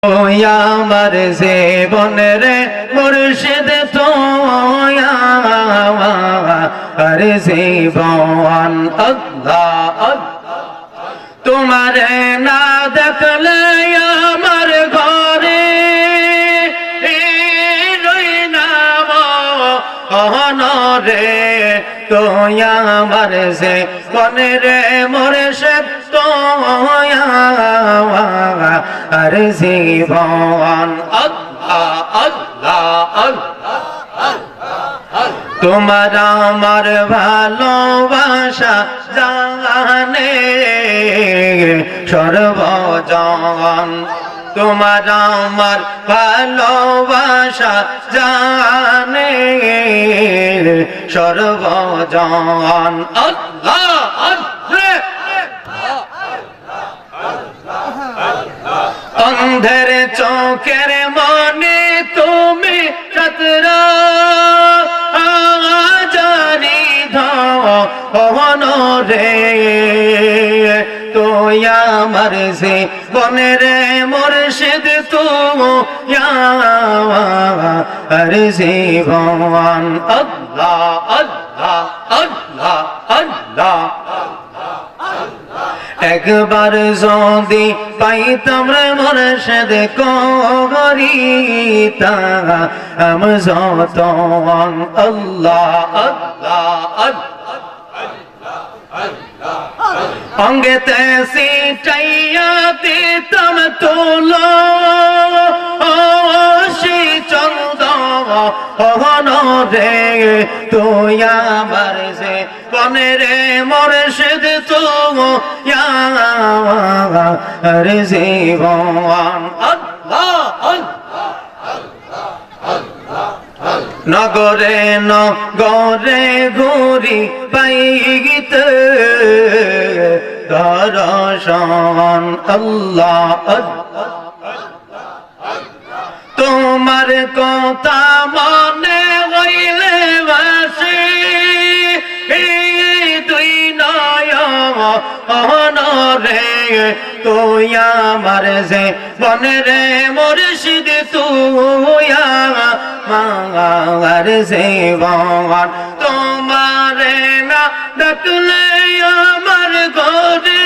আমার জীবনের মুর্শিদ তোয়া আর জীবন আল্লাহ তোমার না দেখলে আমার ঘরে রই নাম অনরে তোয়া আমার জীবনের মুর্শিদ তোয়া আর জীবন আল্লাহ আল্লাহ আল্লাহ তোমার আমার ভালোবাসা জানে সর্বজন তোমার আমার ভালোবাসা জানে সর্বজন আল্লাহ অন্ধের চোখের মনে তুমি সতরা জানি ধরে তো আমার সে বনের মুর্শিদ তুয়া আর জীবন আল্লাহ আল্লাহ আল্লাহ আল্লাহ একবার যদি পাইতাম রে মুর্শিদ করিতাম যতন আল্লাহ আল্লাহ অঙ্গেতে সিটাইয়া দিতাম তোলো চন্দন রে তুই আমার যে বনের মুর্শিদ তুয়া আর জীবন আল্লাহ নগরে নগরে ঘুরি পাইতে দর্শন আল্লাহ তোমার কথা মনে হইলে বাসি তুই নয়ন রে তুই আমার যে বনের মুর্শিদ তুয়া মার জীবন তোমারে না ডাকলে আমার ঘরে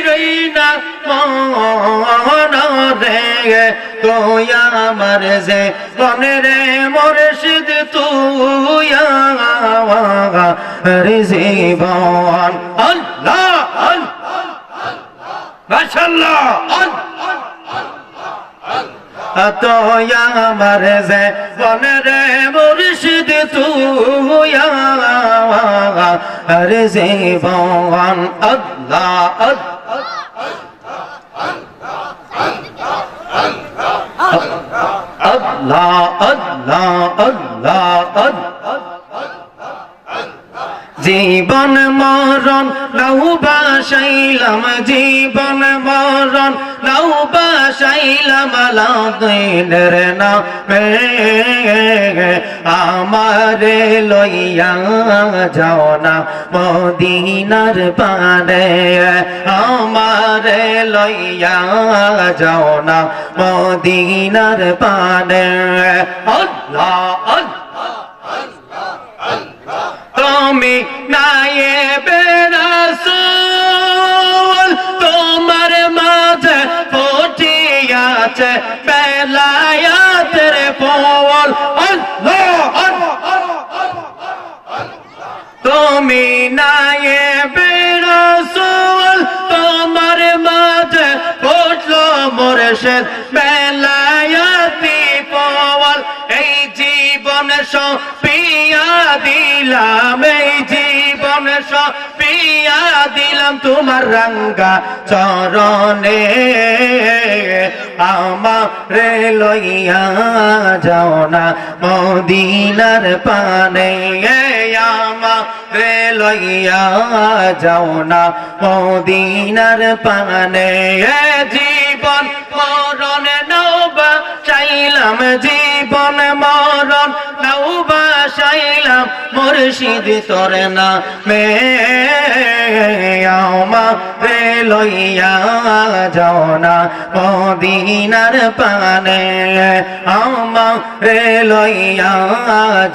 রই না মন রে তুই আমার যে বনের মুর্শিদ তুয়া জীবন আল্লাহ মাশাআল্লাহ তোয়া আমার যে বনের মুর্শিদ তুয়া আর জীবন আল্লাহ আল্লাহ আল্লাহ আল্লাহ জীবন মরণ নাও বাসাইলাম জীবন মরণ নাও বাসাইলাম আলাদিনের নামে আমারে লইয়া যাও না মদিনার পানে আমারে লইয়া যাও না মদিনার পানে আল্লাহ তুমি নায়েবে রাসূল তোমার মাঝে ফুটিয়াছে বেলায়েতের ফল আল্লাহ তুমি নায়েবে রাসূল তোমার মাঝে ফুটলো মুর্শিদ বেলায়েতি ফল এই জীবন সপিয়া দিলাম এই জীবন সপিয়া দিলাম তোমার রঙ্গা চরণে আমারে লইয়া যাও না মদিনার পানে আমারে লইয়া যাও না মদিনার পানে জীবন মরণ নওবা চাইলাম জীবন মরণ নওবা চাইলাম মুর্শিদ তোর নামে আমারে লইয়া যাও না মদিনার পানে আমারে লইয়া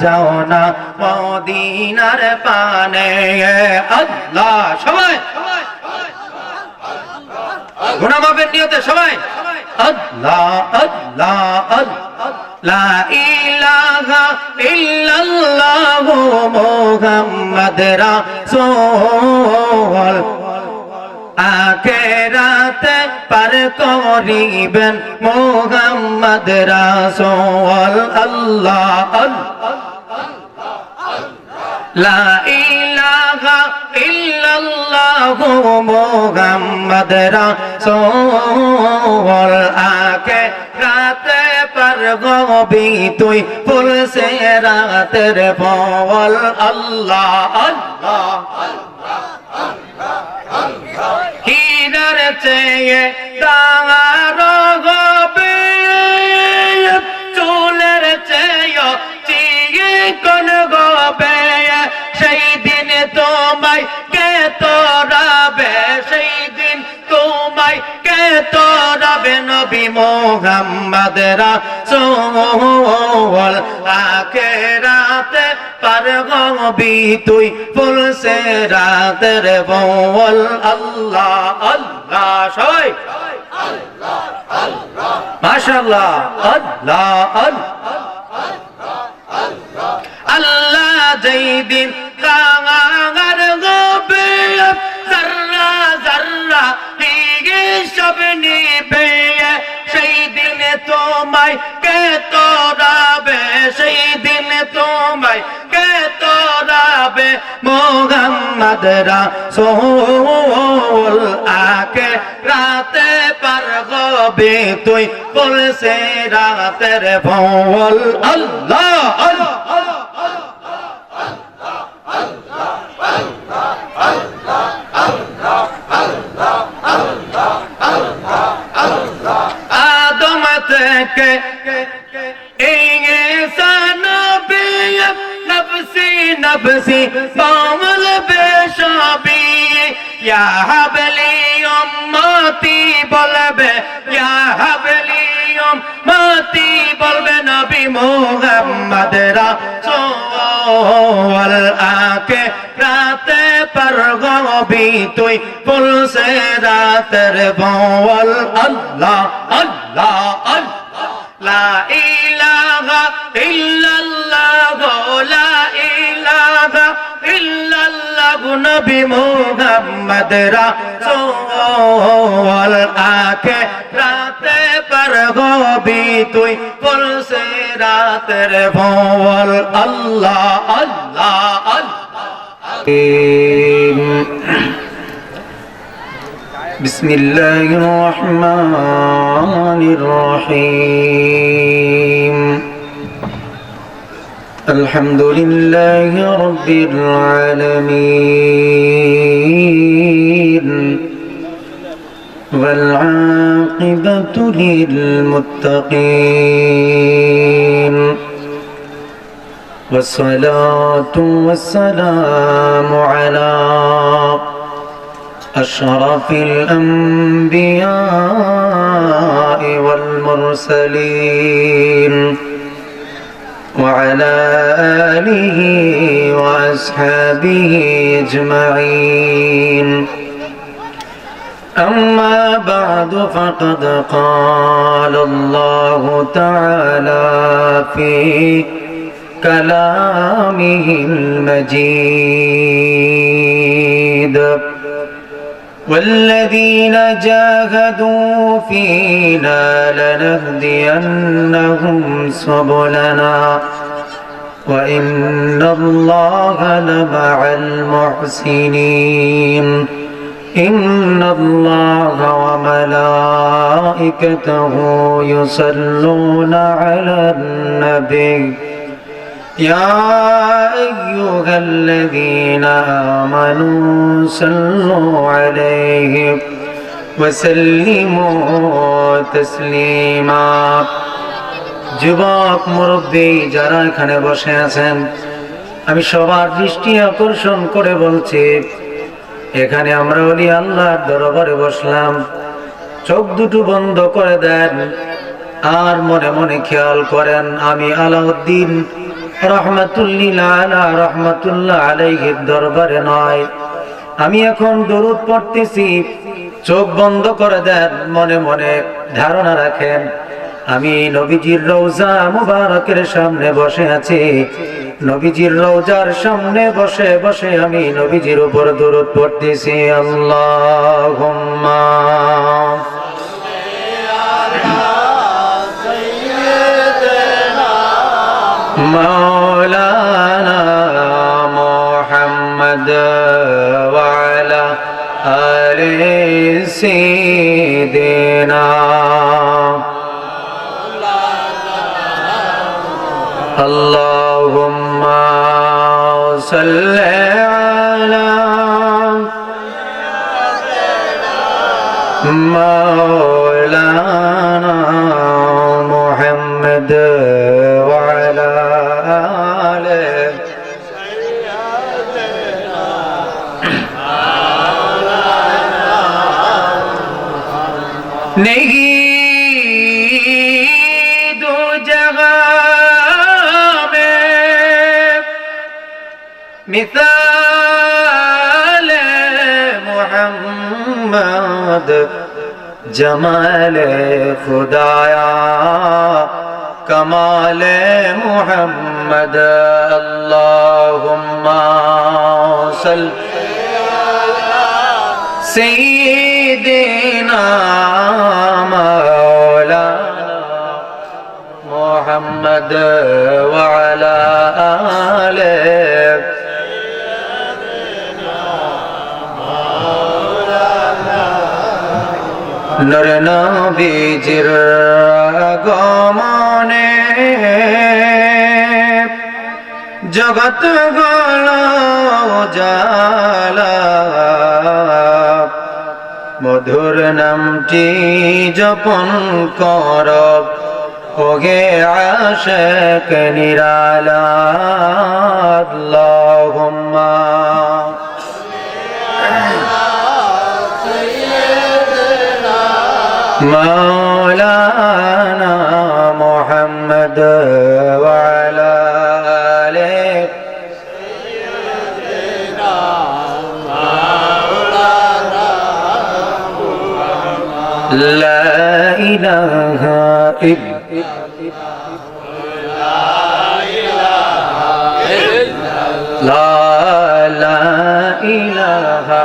যাও না মদিনার পানে আল্লাহ সবাই গুনাহ মাফের নিয়তে সবাই আল্লাহ আল্লাহ আল্লাহ লা ইলাহা ইল্লাল্লাহু মুহাম্মাদুর রাসূল আখিরাতে পার করিবেন মুহাম্মদ রাসূল আল্লাহ আল্লাহ লা ইলাহা ইল্লাল্লাহু মুহাম্মদ রাসূল আখিরাতে পার গবি তুই ফুল সে রাতের ফল আল্লাহ আল্লাহ হীরার চেয়ে দাঁড় গবে চুলের চেয়ে চিকন গবে সেই দিন তোমায় কে তোরাবে সেই দিন তোমায় কে তোরাবে নবী মুহাম্মদ রাসূল আখিরাতে পার গবি তুই ফুল সে রাতের বল আল্লাহ আল্লাহ সবাই আল্লাহ আল্লাহ মাশাআল্লাহ আল্লাহ আল্লাহ আল্লাহ যেই দিন কাঙার গবে জাররা জাররা সব নিবে সেই দিন তোমায় কে তোরাবে সেই দিন তোমায় কে তোরাবে মুহাম্মদ রাসূল আখিরাতে পার গবে তুই ফুল সে রাতের ফল আল্লাহ আল্লাহ আদম থেকে ইনসান বিয়ে নফসি নফসি পাওল বেশাবি ইয়া হাবলি উম্মতি বলবে ইয়া হাবলি উম্মতি বলবে নবী মুহাম্মদ রাসূল আখিরাতে পার গবি তুই ফুল সে রাতের বল আল্লাহ আল্লাহ আল্লাহ লা ইলাহা ইল্লাল্লাহ লা ইলাহা ইল্লাল্লাহ নবী মুহাম্মদ রাসূল আখিরাতে পার গবি তুই ফুল সে রাতের বল আল্লাহ আল্লাহ আল্লাহ بسم الله الرحمن الرحيم الحمد لله رب العالمين والعاقبة للمتقين والصلاة والسلام على أشرف الأنبياء والمرسلين وعلى آله وأصحابه أجمعين أما بعد فقد قال الله تعالى في كلامه المجيد والذين جاهدوا فينا لنهدينهم سبلنا وإن الله لمع المحسنين إن الله وملائكته يصلون على النبي يا أيها الذين آمنوا صلوا عليه وسلموا تسليما যুবক মুরব্বী যারা এখানে বসে আছেন আমি সবার দৃষ্টি আকর্ষণ করে বলছি, এখানে আমরা ওলি আল্লাহর দরবারে বসলাম, চোখ দুটো বন্ধ করে দেন আর মনে মনে খেয়াল করেন, আমি আলাউদ্দিন রহমাতুল্লাহ আলাইহির দরবারে নয়, আমি এখন দরুদ পড়তেছি। চোখ বন্ধ করে দেন, মনে মনে ধারণা রাখেন আমি নবীজির রওজা মুবারকের সামনে বসে আছি। নবীজির রওজার সামনে বসে বসে আমি নবীজির উপর দরুদ পড়তেছি। আল্লাহুম্মা মাওলানা মুহাম্মদ ওয়া আলা আলি সাইয়্যিদিনা আল্লাহুম্মা সাল্লি আলা মাওলানা মুহাম্মদ ওয়া আলা আলি नहीं दो जगह मिसाल मोहम्मद जमाल खुदाया कमाल मोहम्मद अल्लाहुम्मा सल्ली सय्यिदिना मौलाना मुहम्मद व अला आले नर नबीजिर আগমনে জগৎ গলো জালা, মধুর নামটি জপন কর ওগে আশিক নিরালা। আল্লাহুম্মা মাওলানা মুহাম্মদ ওয়া আলা আলি লা ইলাহা ইল্লাল্লাহ লা ইলাহা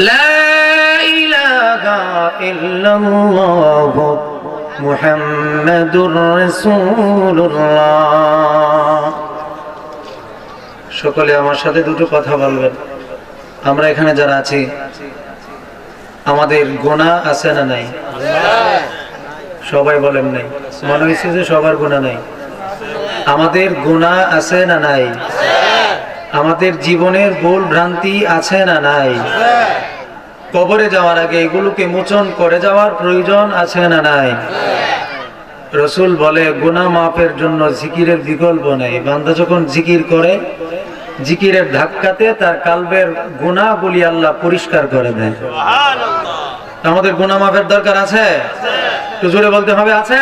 লা ইলাহা ইল্লাল্লাহ মুহাম্মাদুর রাসূলুল্লাহ। সকলে আমার সাথে দুটো কথা বলবেন। আমরা এখানে যারা আছি আমাদের গুনাহ আছে না নাই? সবাই বলেন নাই। মনে হচ্ছে যে সবার গুনাহ নাই। আমাদের গুনাহ আছে না নাই? আমাদের জীবনের ভুল ভ্রান্তি আছে না নাই? কবরে যাওয়ার আগে এগুলোকে মোচন করে যাওয়ার প্রয়োজন আছে না নাই? রাসূল বলে গুনাহ মাফের জন্য জিকিরের বিকল্প নেই। বান্দা যখন জিকির করে, জিকিরের ধাক্কাতে তার কালবের গুনাহগুলি আল্লাহ পরিষ্কার করে দেন। আমাদের গুনাহ মাফের দরকার আছে? একটু জোরে বলতে হবে আছে?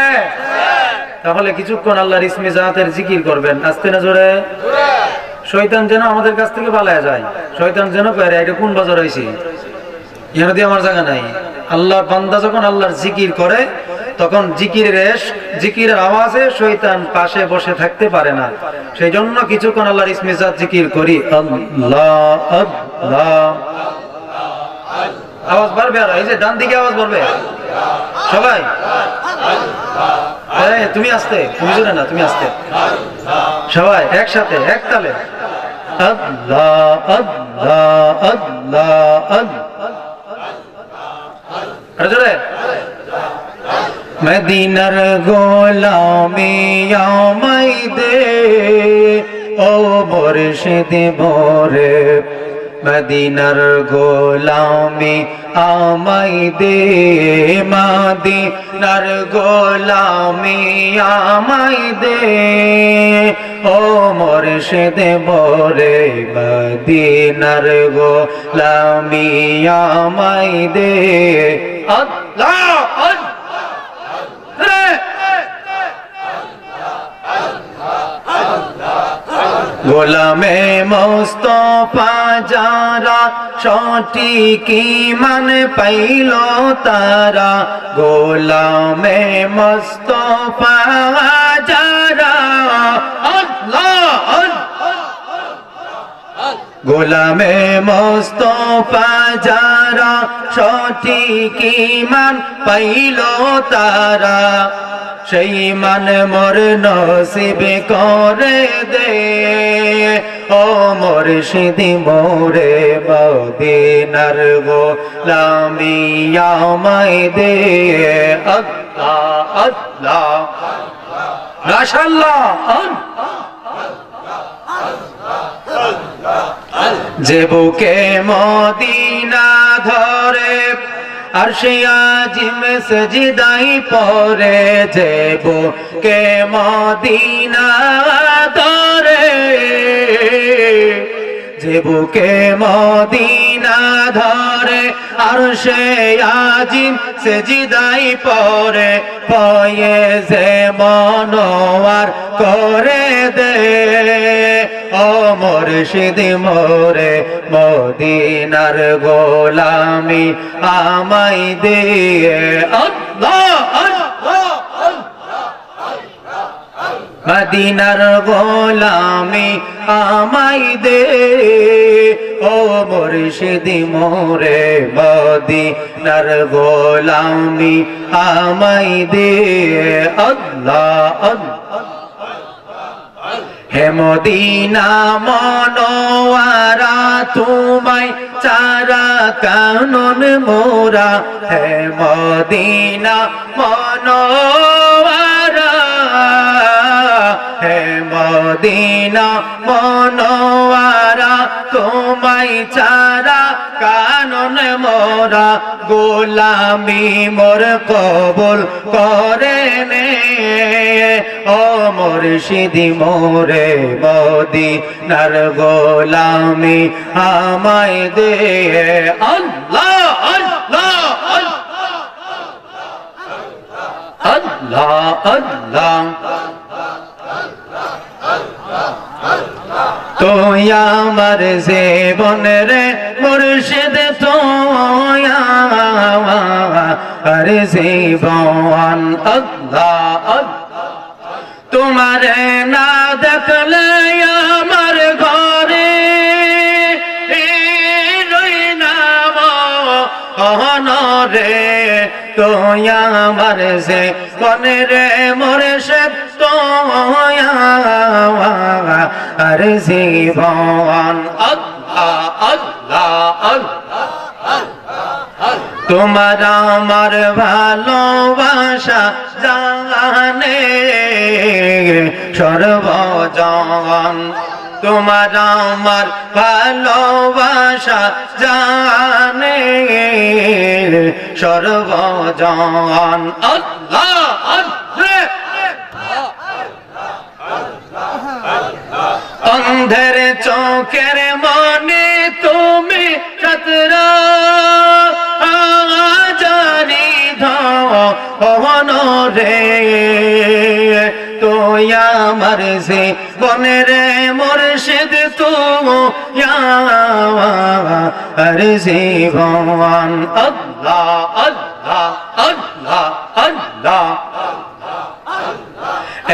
তাহলে কিছুক্ষণ আল্লাহর ইসমে জাতের জিকির করবেন। আস্তে না জোরে? শয়তান যেন আমাদের কাছ থেকে পালায়া যায়। শয়তান যেন কয় এটা কোন বাজার হইছে, এখানে দিয়ে আমার জায়গা নাই। আল্লাহ বান্দা যখন আল্লাহর জিকির করে তখন জিকিরের আওয়াজে শয়তান পাশে বসে থাকতে পারে না। সেই জন্য কিছুক্ষণ আল্লাহর ইসমে জাত জিকির করি। আল্লাহ আল্লাহ আওয়াজ বাড়বে, আর এই যে ডান দিকে আওয়াজ বাড়বে সবাই। তুমি আস্তে, তুমি জোরে না, তুমি আস্তে। সবাই একসাথে এক তালে আল্লাহ আল্লাহ আল্লাহ আল্লাহ। জোরে মদিনার গোলামি আমায় দে ও মুর্শিদ মোরে, মদিনার গোলামি আমায় দে মদিনার গোলামি আমায় দে ও মুর্শিদ মোরে মদিনার গোলামি আমায় দে আল্লাহ গোলামে মুস্তাফা যারা সঠিক ঈমান পাইল তারা গোলামে মুস্তাফা যারা আল্লাহ গোলামে মুস্তাফা যারা সঠিক ঈমান পাইল তারা সেই মান মোর নসিব করে দে ও মুর্শিদ মোরে মদিনার গোলামি আমায় দে আল্লাহ আল্লাহ মাশাআল্লাহ যে বুকে মদিনা ধরে আরশে আজিম সজদাই পরে যে বুকে মদিনা ধরে যে বুকে মদিনা ধরে আরশে আজিম সজদাই পরে পয়ে যে মনোয়ার করে দে ও মুর্শিদ মোরে মদিনার গোলামি আমায় দে আল্লাহ আল্লাহ মদিনার গোলামি আমায় দে ও মুর্শিদ মোরে মদিনার গোলামি আমায় দে আল্লাহ আল্লাহ হে মদিনা মনোয়ারা তোমায় চারা কানন মোরা হে মদিনা মনোয়ারা হে মদিনা মনোয়ারা তোমায় চারা কানন মোরা গোলামি মোর কবুল করে নে ও মুর্শিদ মোরে মদিনার গোলামি আমায় দে আল্লাহ আল্লাহ আল্লাহ আল্লাহ তুই আমার জীবন রে মুর্শিদ তুই আমার জীবন আল্লাহ আল্লাহ তোমারে না দেখলে আমার ঘরে রই নাম অনরে তুই আমার যে মনে রে মুর্শিদ তুই আর জীবন আল্লাহ আল্লাহ আল্লাহ তোমার আমার ভালোবাসা জানে সর্বজন তোমার আমার ভালোবাসা জানে সর্বজন আল্লাহ অন্ধের চোখের মনে তুমি সতরা জানি ধন রে তুই আমার সে বনে রে মুর্শিদ তুই আর জীবন আল্লাহ আল্লাহ আল্লাহ আল্লাহ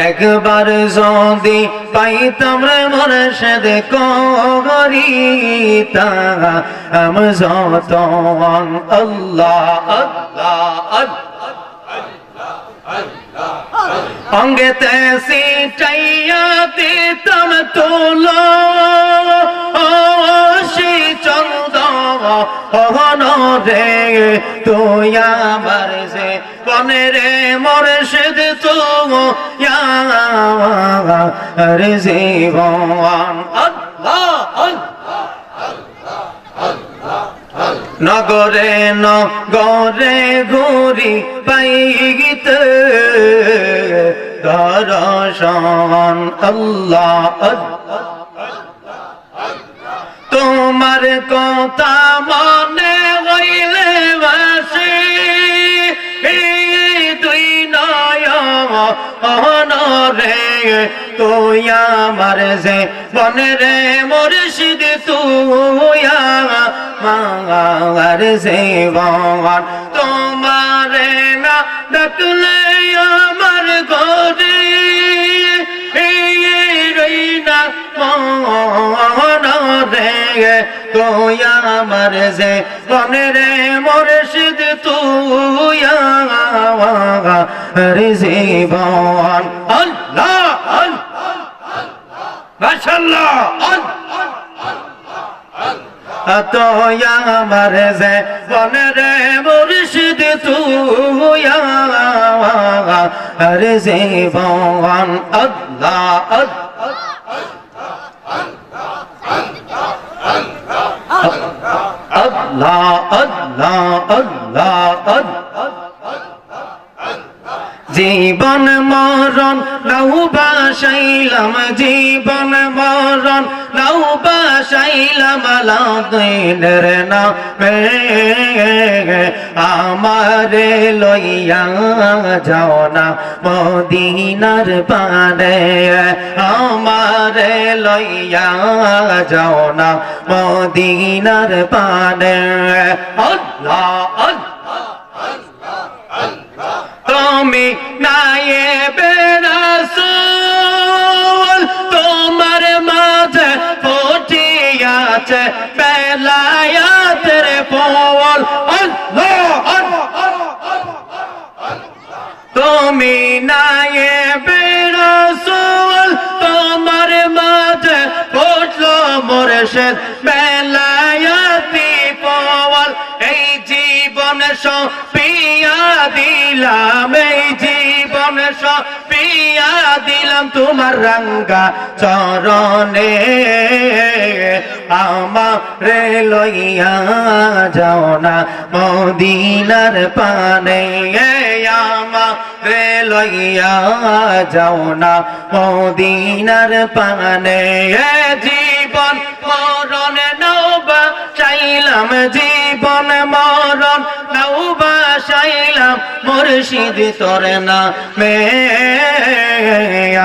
একবার যদি পাইতাম রে মুর্শিদ করিতাম যত আল্লাহ আল্লাহ অঙ্গেতে সিটাইয়া দিতাম তোলো চন্দ রে তুই আমার সে বনে রে মুর্শিদ তুই আর জীবন আল্লাহ নগরে নগরে ঘুরি পাইতে দর্শন আল্লাহ তোমার কথা মনে হইলে বাসি তুই নয়নরে তুই আমার যে বনে রে মুর্শিদ তুই আমার জীবন তোমারে না ডাকলে আমার ঘরে রইনা মনরে তুই আমার যে বনে রে মুর্শিদ তুই আমার জীবন আল্লাহ মাশাআল্লাহ তুই আমার যে বনে রে মুর্শিদ তুই আমার জীবন আল্লাহ আল্লাহ আল্লাহ আল্লাহ জীবন মরণ নাও বাসাইলাম জীবন মরণ নাও বাসাইলাম আলাদিনের নামে আমারে লইয়া যাও না মদিনার পানে আমারে লইয়া যাও না মদিনার পানে আল্লাহ তুমি নায়েবে রাসূল তোমার মাঝে ফুটিয়াছে বেলায়েতের ফল আল্লাহ তুমি নায়েবে রাসূল তোমার মাঝে ফুটলো মুর্শিদ বেলায়েতি ফল এই জীবন সপিয়া দিলাম এই জীবন সপিয়া দিলাম তোমার রঙ্গা চরণে আমারে লইয়া যাও না মদিনার পানে আমারে লইয়া যাও না মদিনার পানে জীবন মরণ নওবা চাইলাম জীবন মরণ নওবা চাইলাম মুর্শিদ তোর নামে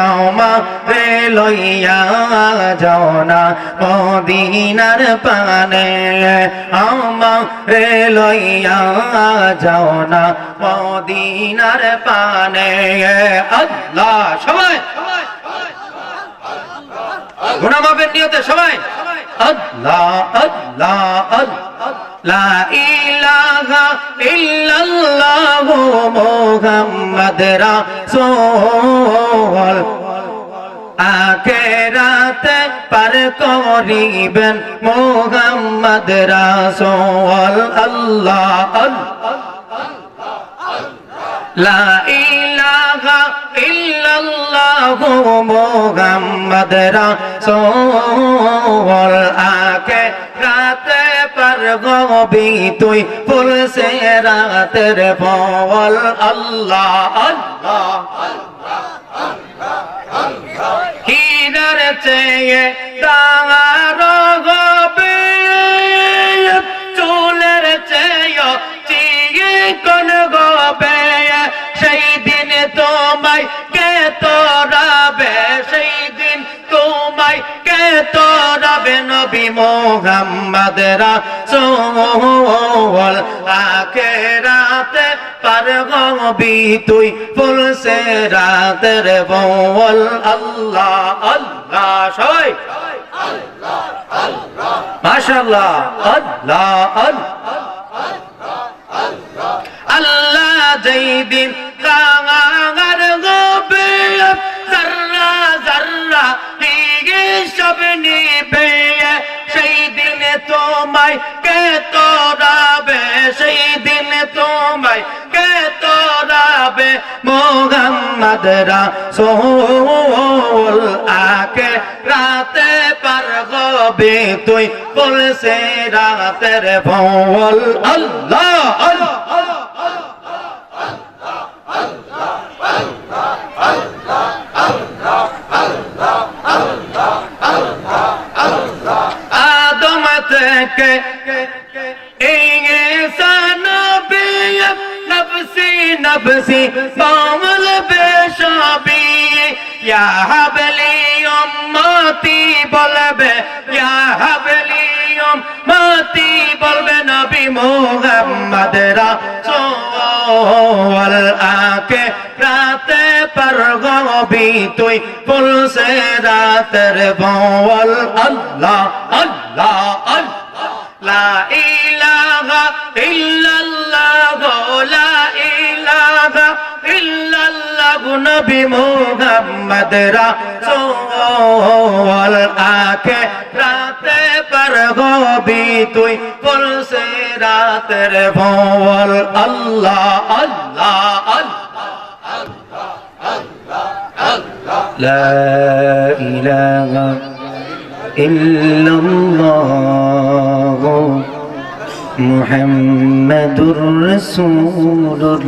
আমারে লইয়া যাও না মদিনার পানে আমারে লইয়া যাও না মদিনার পানে আল্লাহ সবাই গুনাহ মাফের নিয়তে সবাই আল্লাহ আল্লাহ আল্লাহ লা ইলাহা ইল্লাল্লাহু মুহাম্মাদুর রাসূল আখিরাতে পার করিবেন মুহাম্মদ রাসূল আল্লাহ লা ইলাহা ইল্লাল্লাহু মুহাম্মদ রাসূল আখিরাতে পার গবি তুই ফুল সে রাতের ফল আল্লাহ আল্লাহ হীরার চেয়ে দাঁড় গবে চুলের চেয়ে চিকন গবে সেই দিন তোমায় কে তোরাবে সেই দিন তোমায় কে তোরাবে নবী মুহাম্মদ রাসূল আখিরাতে পার গবি তুই ফুল সে রাতের বল আল্লাহ আল্লাহ সবাই মাশাআল্লাহ আল্লাহ আল্লাহ যেই দিন কাঙার গবে জাররা জাররা সব নিবে সেই দিনে তোমায় কে তোরাবে সেই দিনে তোমায় কে তোরা হবে মোহাম্মদ রাসূল আকে রাতে পার হবে তুই বলছে রাতের ভোল আল্লাহ আল্লাহ আদম থেকে নফসি নফসি পাওয়াল বেশাবি ইয়া হাবলি উম্মতি বলবে ইয়া হাবলি উম্মতি বলবে নবী মুহাম্মদ রাসূল আকে রাতে পার হবি তুই বলছে রাতের ভোল আল্লাহ আল্লাহ আল্লাহ লা ইলাহা ইল্লাল্লাহ লা ইলাহা ইল্লাল্লাহ নবী মুহাম্মদ রাসূল আকে রাতে পার হবি তুই বলছে রাতের ভোল আল্লাহ আল্লাহ লা ইলাহা ইল্লাল্লাহ মুহাম্মাদুর রাসূলুল্লাহ।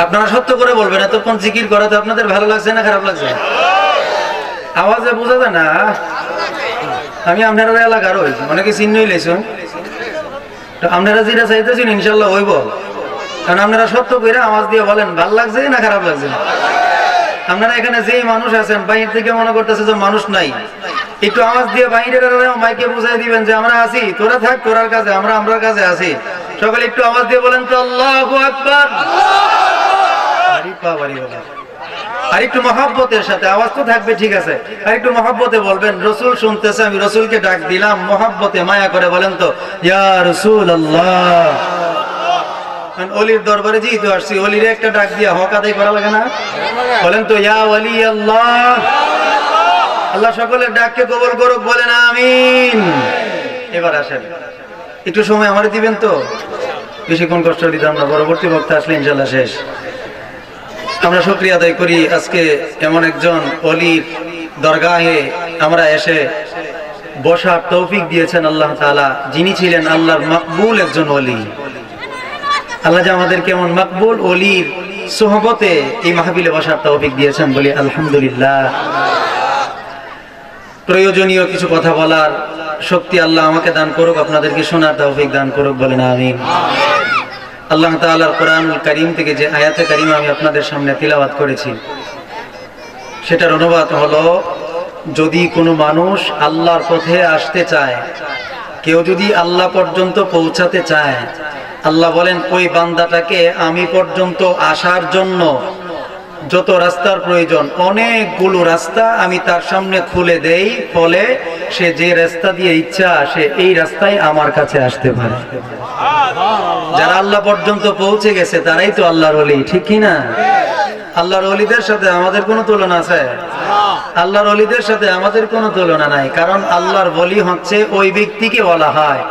আপনারা সত্য করে বলবেন এতক্ষণ জিকির করাতে আপনাদের ভালো লাগছে না খারাপ লাগছে? আওয়াজে বোঝা যায় না আমি আপনারা এলাকার হই অনেকে চিহ্নই লেছো আপনারা যেটা চাইতেছেন ইনশাল্লাহ হইব, কারণ আপনারা সত্য করে আওয়াজ দিয়ে বলেন ভাল লাগছে না খারাপ লাগছে। আপনারা এখানে যে মানুষ আছেন বাইরে থেকে মনে করতেছে যে মানুষ নাই, একটু আওয়াজ দিয়ে বাইরের মাইকে বুঝাই দিবেন যে আমরা আছি, তোরা থাক তোরার কাছে, আমরা আমরার কাছে আছি। সকালে একটু আওয়াজ দিয়ে বলেন তো আল্লাহু আকবার। আর একটু মহব্বতের সাথে আওয়াজ তো থাকবে ঠিক আছে, আর একটু মহব্বতে বলবেন। রসুল শুনতেছে, আমি রসুলকে ডাক দিলাম, মহব্বতে মায়া করে বলেন তো ইয়া রাসূলুল্লাহ। অলির দরবারে যেহেতু আসছি, অলির একটা ডাক দিয়া হক আদায় করা লাগে না? বলেন তো ইয়া ওয়ালি আল্লাহ। আল্লাহ সকলের ডাককে কবুল করুক, বলেন আমিন। এবার আসেন, একটু সময় আমারে দিবেন তো, বেশিক্ষণ কষ্ট দিতাম না, পরবর্তী বক্তা আসলে ইনশাল্লাহ শেষ। আমরা শুকরিয়া আদায় করি, আজকে এমন একজন অলির দরগাহে আমরা এসে বসার তৌফিক দিয়েছেন আল্লাহ তাআলা, যিনি ছিলেন আল্লাহর মাকবুল একজন অলি। আল্লাহ যে আমাদের কেমন মাকবুল অলির সোহবতে এই মাহফিলে বসার তৌফিক দিয়েছেন, বলি আলহামদুলিল্লাহ। প্রয়োজনীয় কিছু কথা বলার শক্তি আল্লাহ আমাকে দান করুক, আপনাদেরকে শোনার তৌফিক দান করুক, বলেন আমিন। আল্লাহ তাআলার কোরআনুল কারীম থেকে যে আয়াতে কারীমা আমি আপনাদের সামনে তিলাওয়াত করেছি, সেটার অনুবাদ হলো, যদি কোনো মানুষ আল্লাহর পথে আসতে চায়, কেউ যদি আল্লাহ পর্যন্ত পৌঁছাতে চায়, আল্লাহ বলেন ওই বান্দাটাকে আমি পর্যন্ত আসার জন্য যত রাস্তার প্রয়োজন, অনেকগুলো রাস্তা আমি তার সামনে খুলে দেই, ফলে সে যে রাস্তা দিয়ে ইচ্ছা সে এই রাস্তায় আমার কাছে আসতে পারে। যারা আল্লাহ পর্যন্ত পৌঁছে গেছে তারাই তো আল্লাহর ওলি, ঠিক কি না? আল্লাহর ওলিদের সাথে আমাদের কোনো তুলনা আছে? আল্লাহর ওলিদের সাথে আমাদের কোনো তুলনা নাই, কারণ আল্লাহর ওলি হচ্ছে ওই ব্যক্তিকে বলা হয়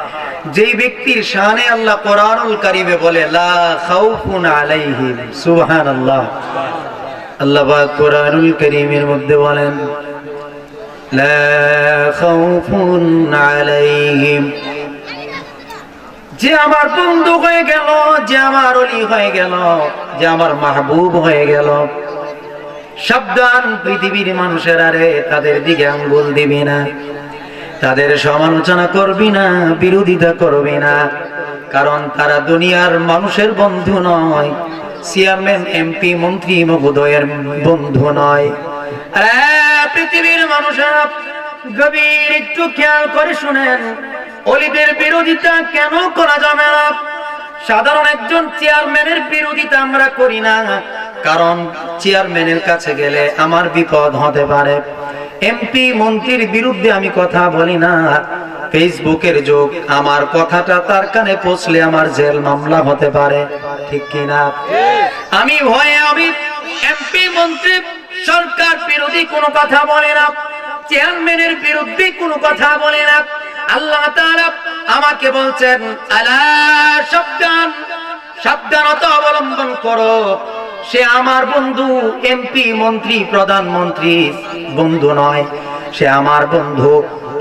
যেই ব্যক্তির শানে আল্লাহ কোরআনুল কারীমে বলে লা খাউফুন আলাইহিম। সুবহানাল্লাহ। আল্লাহ পাক কোরআনুল কারীমের মধ্যে বলেন লা খাউফুন আলাইহিম, যে আমার বন্ধু হয়ে গেল, যে আমার ওলি হয়ে গেল, যে আমার মাহবুব হয়ে গেল, সাবধান পৃথিবীর মানুষের, আরে তাদের দিকে আঙ্গুল দিবি না, তাদের সমালোচনা করবি না, বিরোধিতা করবি না, কারণ তারা দুনিয়ার মানুষের বন্ধু নয়, চেয়ারম্যান এমপি মন্ত্রী মহোদয়ের বন্ধু নয়। আরে পৃথিবীর মানুষেরা গভীর একটু খেয়াল করে শুনেন, ওলিদের বিরোধিতা কেন করা যাবে না? সাধারণ একজন চেয়ারম্যানের বিরোধিতা আমরা করি না, কারণ চেয়ারম্যানের কাছে গেলে আমার বিপদ হতে পারে। এমপি মন্ত্রীর বিরুদ্ধে আমি কথা বলি না, ফেসবুকের যুগ, আমার কথাটা তার কানে পৌঁছলে আমার জেল মামলা হতে পারে, ঠিক কিনা? আমি ভয়ে আমি এমপি মন্ত্রী সরকার বিরোধী কোনো কথা বলে না, চেয়ারম্যানের বিরুদ্ধে কোনো কথা বলে না। আল্লাহ তাআলা আমাকে বলছেন আলা সাবধান, সাবধানতা অবলম্বন করো। সে আমার বন্ধু, এমপি, মন্ত্রী, প্রধানমন্ত্রী বন্ধু নয়, সে আমার বন্ধু।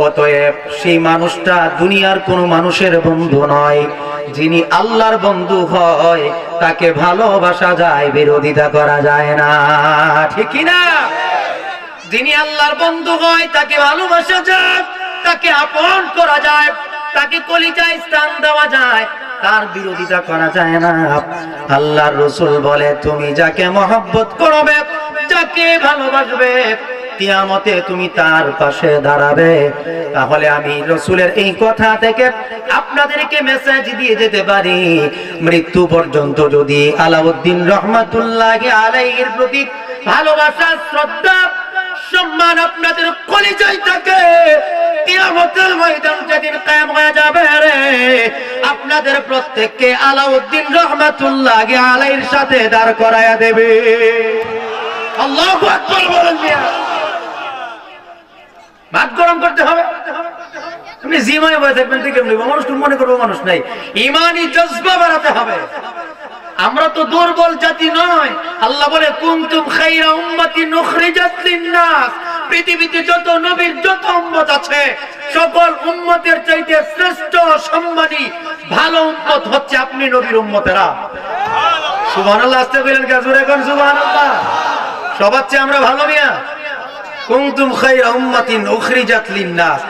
অতএব সেই মানুষটা দুনিয়ার কোন মানুষের বন্ধু নয়। যিনি আল্লাহর বন্ধু হয় তাকে ভালোবাসা যায়, বিরোধিতা করা যায় না, ঠিক কি না? যিনি আল্লাহর বন্ধু হয় তাকে ভালোবাসা যায়, তাকে আপন করা যায়, তাকে কলিজায় স্থান দেওয়া যায়, তার বিরোধিতা করা যায় না। আল্লাহর রাসূল বলে তুমি যাকে মহব্বত করবে, যাকে ভালোবাসবে, কিয়ামতে তুমি তার পাশে দাঁড়াবে। তাহলে আমি রাসূলের এই কথা থেকে আপনাদেরকে মেসেজ দিয়ে যেতে পারি, মৃত্যু পর্যন্ত যদি আলাউদ্দিন রহমাতুল্লাহি আলাইহির প্রতি ভালোবাসা, শ্রদ্ধা, সম্মান আপনাদের কলিজায় থাকে, কিয়ামতের ময়দান যেদিন কায়েম হয়ে যাবে রে, আপনাদের প্রত্যেককে আলাউদ্দিন রহমাতুল্লাহি আলাইহির সাথে দাঁড় করায়া দেবে। আল্লাহু আকবার বলেন মিয়া। ভাত গরম করতে হবে। আপনি জিমায় বসে থাকবেন ঠিক এমনি মানুষ মনে করবো মানুষ নাই, ইমানি জজবা বাড়াতে হবে। আমরা তো দুর্বল জাতি নয়। আল্লাহ বলে কুনতুম খায়রা উম্মাতিন উখরিজাত লিন-নাস, পৃথিবীতে যত নবীর যত উম্মত আছে সকল উম্মতের চাইতে শ্রেষ্ঠ, সম্মানী, ভালো উম্মত হচ্ছে আপনি নবীর উম্মতেরা। সুবহানাল্লাহ। আস্তে বলেন গাজুরে কোন সুবহানাল্লাহ। সবার চেয়ে আমরা ভালো মিয়া। কুনতুম খায়রা উম্মাতিন উখরিজাত লিন-নাস,